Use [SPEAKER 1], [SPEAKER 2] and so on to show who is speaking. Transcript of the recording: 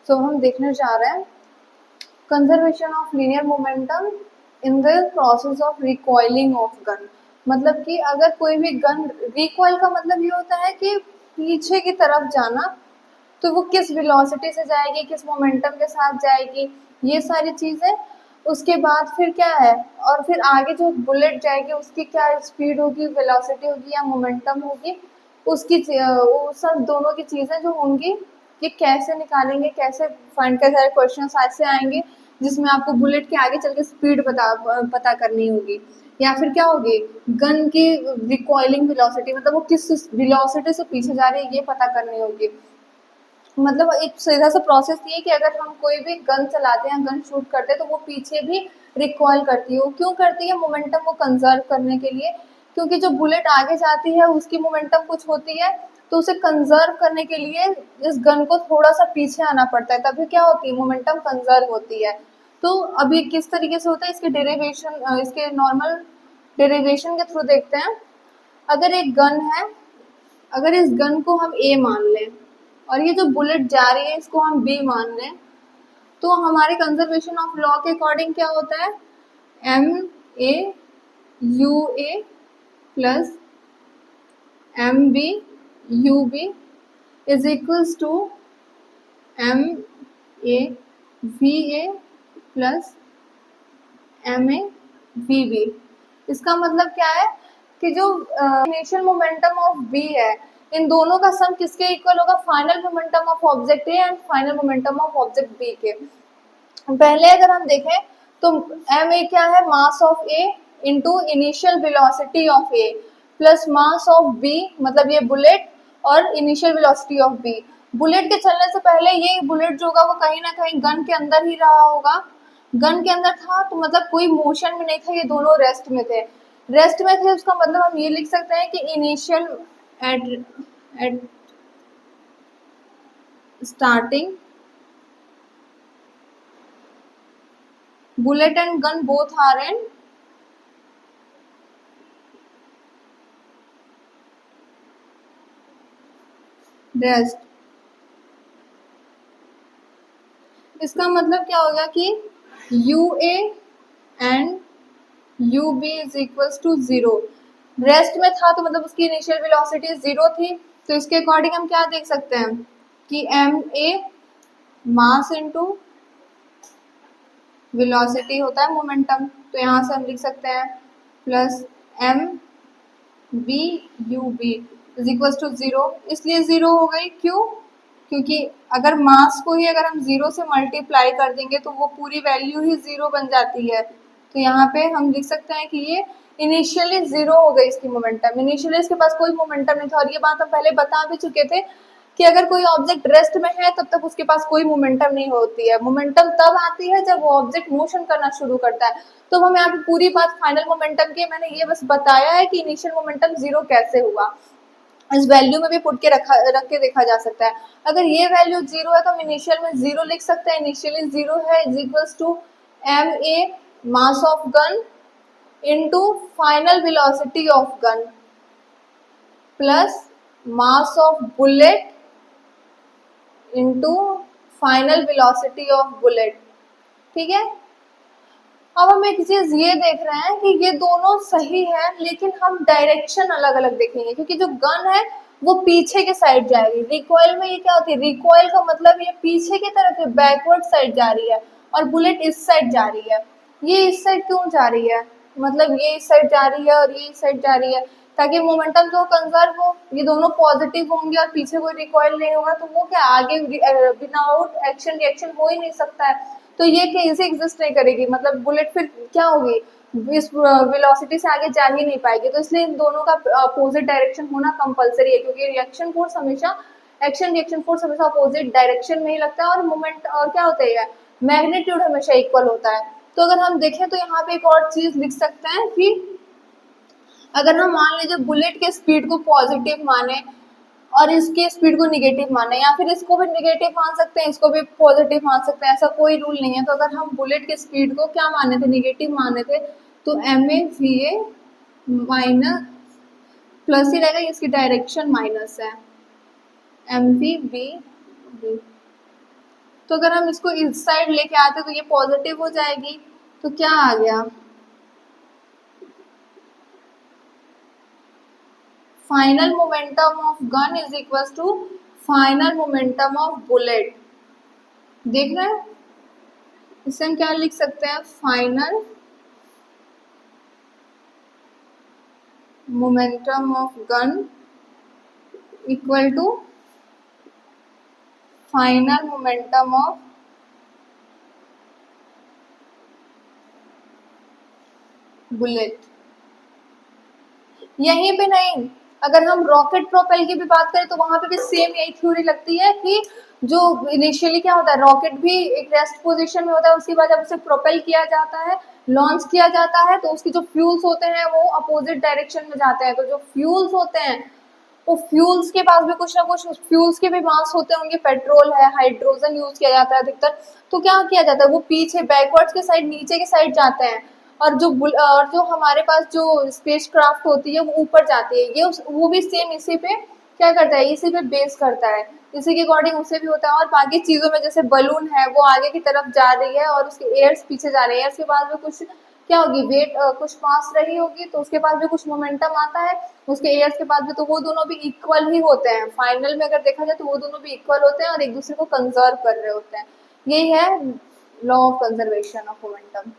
[SPEAKER 1] तो हम देखने जा रहे हैं conservation of linear momentum in the process of recoiling of gun. मतलब कि अगर कोई भी गन, रिकॉइल का मतलब ये होता है कि पीछे की तरफ जाना, तो वो किस वेलोसिटी से जाएगी, किस मोमेंटम के साथ जाएगी, ये सारी चीजें। उसके बाद फिर क्या है, और फिर आगे जो बुलेट जाएगी उसकी क्या स्पीड होगी, वेलोसिटी होगी या मोमेंटम होगी, उसकी वो सब दोनों की चीजें जो होंगी ये कैसे निकालेंगे, कैसे फाइंड कर सारे क्वेश्चन ऐसे आएंगे जिसमें आपको बुलेट के आगे चल के स्पीड पता करनी होगी, या फिर क्या होगी गन की रिकॉइलिंग वेलोसिटी, मतलब वो किस वेलोसिटी से पीछे जा रही है ये पता करनी होगी। मतलब एक सीधा सा प्रोसेस ये है कि अगर हम कोई भी गन चलाते हैं, गन शूट करते हैं, तो वो पीछे भी रिकॉइल करती है। वो क्यों करती है? मोमेंटम को कंजर्व करने के लिए, क्योंकि जो बुलेट आगे जाती है उसकी मोमेंटम कुछ होती है, तो उसे कंजर्व करने के लिए इस गन को थोड़ा सा पीछे आना पड़ता है, तभी क्या होती है, मोमेंटम कंजर्व होती है। तो अभी किस तरीके से होता है इसके डेरिवेशन, इसके नॉर्मल डेरिवेशन के थ्रू देखते हैं। अगर एक गन है, अगर इस गन को हम ए मान लें और ये जो बुलेट जा रही है इसको हम बी मान लें, तो हमारे कंजर्वेशन ऑफ लॉ के अकॉर्डिंग क्या होता है, M A U A plus M B U B is equals to M A V A plus M A V B. इसका मतलब क्या है कि जो इनिशियल मोमेंटम ऑफ बी है, इन दोनों का सम किसके इक्वल होगा, final momentum of object A and final momentum of object B के। पहले अगर हम देखें तो एम ए क्या है, mass of A into initial velocity of A plus mass of B, मतलब ये बुलेट, और initial velocity of B. Bullet के चलने से पहले ये बुलेट जो होगा वो कहीं ना कहीं गन के अंदर ही रहा होगा। गन के अंदर था तो मतलब कोई मोशन में नहीं था, ये दोनों रेस्ट में थे। रेस्ट में थे उसका मतलब हम ये लिख सकते हैं कि initial at starting bullet and gun both are in rest। इसका मतलब क्या होगा कि U A and U B is equals to zero. Rest में था तो मतलब उसकी इनिशियल वेलोसिटी जीरो थी, तो इसके अकॉर्डिंग हम क्या देख सकते हैं कि M A mass into velocity होता है मोमेंटम, तो यहाँ से हम लिख सकते हैं plus M B U B is equal to zero. इसलिए जीरो हो गई, क्यों? क्योंकि अगर मास को ही अगर हम जीरो से मल्टीप्लाई कर देंगे तो वो पूरी वैल्यू ही जीरो बन जाती है। तो यहाँ पे हम लिख सकते हैं कि ये इनिशियली जीरो हो गई इसकी मोमेंटम, इनिशियली इसके पास कोई मोमेंटम नहीं था। और ये बात हम पहले बता भी चुके थे कि अगर कोई ऑब्जेक्ट रेस्ट में है तब तक उसके पास कोई मोमेंटम नहीं होती है। मोमेंटम तब आती है जब वो ऑब्जेक्ट मोशन करना शुरू करता है। तो हम यहाँ पे पूरी बात फाइनल मोमेंटम की, मैंने ये बस बताया है कि इनिशियल मोमेंटम जीरो कैसे हुआ। इस वैल्यू में भी पुट के रख के देखा जा सकता है। अगर ये वैल्यू जीरो है तो हम इनिशियल में जीरो लिख सकते हैं, इनिशियली जीरो है is equals to M A mass of gun into final velocity of gun plus mass of bullet into final velocity of bullet. ठीक है, अब हम एक चीज ये देख रहे हैं कि ये दोनों सही है, लेकिन हम डायरेक्शन अलग अलग देखेंगे, क्योंकि जो गन है वो पीछे के साइड जाएगी। रिकॉइल में ये क्या होती है, रिकॉइल का मतलब ये पीछे की तरफ है, बैकवर्ड साइड जा रही है, और बुलेट इस साइड जा रही है। ये इस साइड क्यों जा रही है, मतलब ये इस साइड जा रही है और ये इस साइड जा रही है, ताकि मोमेंटम जो कंजर्व हो, ये दोनों पॉजिटिव होंगे और पीछे कोई रिकॉइल नहीं होगा, तो वो क्या आगे विदाउट एक्शन रिएक्शन हो ही नहीं सकता है, तो ये कैसे एग्जिस्ट नहीं करेगी, मतलब बुलेट फिर क्या होगी, इस वेलोसिटी से आगे जा ही नहीं पाएगी। तो इसलिए इन दोनों का अपोजिट डायरेक्शन होना कंपलसरी है, क्योंकि रिएक्शन फोर्स हमेशा, एक्शन रिएक्शन फोर्स हमेशा अपोजिट डायरेक्शन में ही लगता है, और मोमेंट और क्या होता है, मैग्नीट्यूड हमेशा इक्वल होता है। तो अगर हम देखें तो यहाँ पे एक और चीज लिख सकते हैं कि अगर हम मान लीजिए बुलेट के स्पीड को पॉजिटिव माने और इसके स्पीड को निगेटिव माने, या फिर इसको भी निगेटिव मान सकते हैं, इसको भी पॉजिटिव मान सकते हैं, ऐसा कोई रूल नहीं है। तो अगर हम बुलेट के स्पीड को क्या माने थे, निगेटिव माने थे, तो M A V A minus plus ही रहेगा, इसकी डायरेक्शन माइनस है, एम वी बी बी। तो अगर हम इसको इस साइड लेके आते तो ये पॉजिटिव हो जाएगी, तो क्या आ गया, final momentum of gun is equal to final momentum of bullet. देख रहे हैं, इससे हम क्या लिख सकते हैं, final momentum of gun equal to final momentum of bullet. यहीं पे नहीं, अगर हम रॉकेट प्रोपेल की भी बात करें तो वहां पे भी सेम यही थ्योरी लगती है कि जो इनिशियली क्या होता है, रॉकेट भी एक रेस्ट पोजीशन में होता है, उसके बाद जब उसे प्रोपेल किया जाता है, लॉन्च किया जाता है, तो उसके जो फ्यूल्स होते हैं वो अपोजिट डायरेक्शन में जाते हैं। तो जो फ्यूल्स होते हैं वो फ्यूल्स के पास भी कुछ ना कुछ फ्यूल्स के भी मास होते होंगे, पेट्रोल है, हाइड्रोजन यूज किया जाता है अधिकतर, तो क्या किया जाता है, वो पीछे बैकवर्ड्स के साइड, नीचे के साइड जाते हैं, और जो हमारे पास जो स्पेस क्राफ्ट होती है वो ऊपर जाती है। ये वो भी सेम इसी पे क्या करता है, इसी पे बेस करता है, इसी के अकॉर्डिंग उसे भी होता है। और बाकी चीजों में जैसे बलून है वो आगे की तरफ जा रही है और उसके एयर्स पीछे जा रहे हैं, इसके बाद में कुछ क्या होगी, वेट कुछ मास रही होगी तो उसके पास भी कुछ मोमेंटम आता है, उसके एयर्स के पास भी, तो वो दोनों भी इक्वल ही होते हैं। फाइनल में अगर देखा जाए तो वो दोनों भी इक्वल होते हैं और एक दूसरे को कंजर्व कर रहे होते हैं। यही है law of conservation of momentum.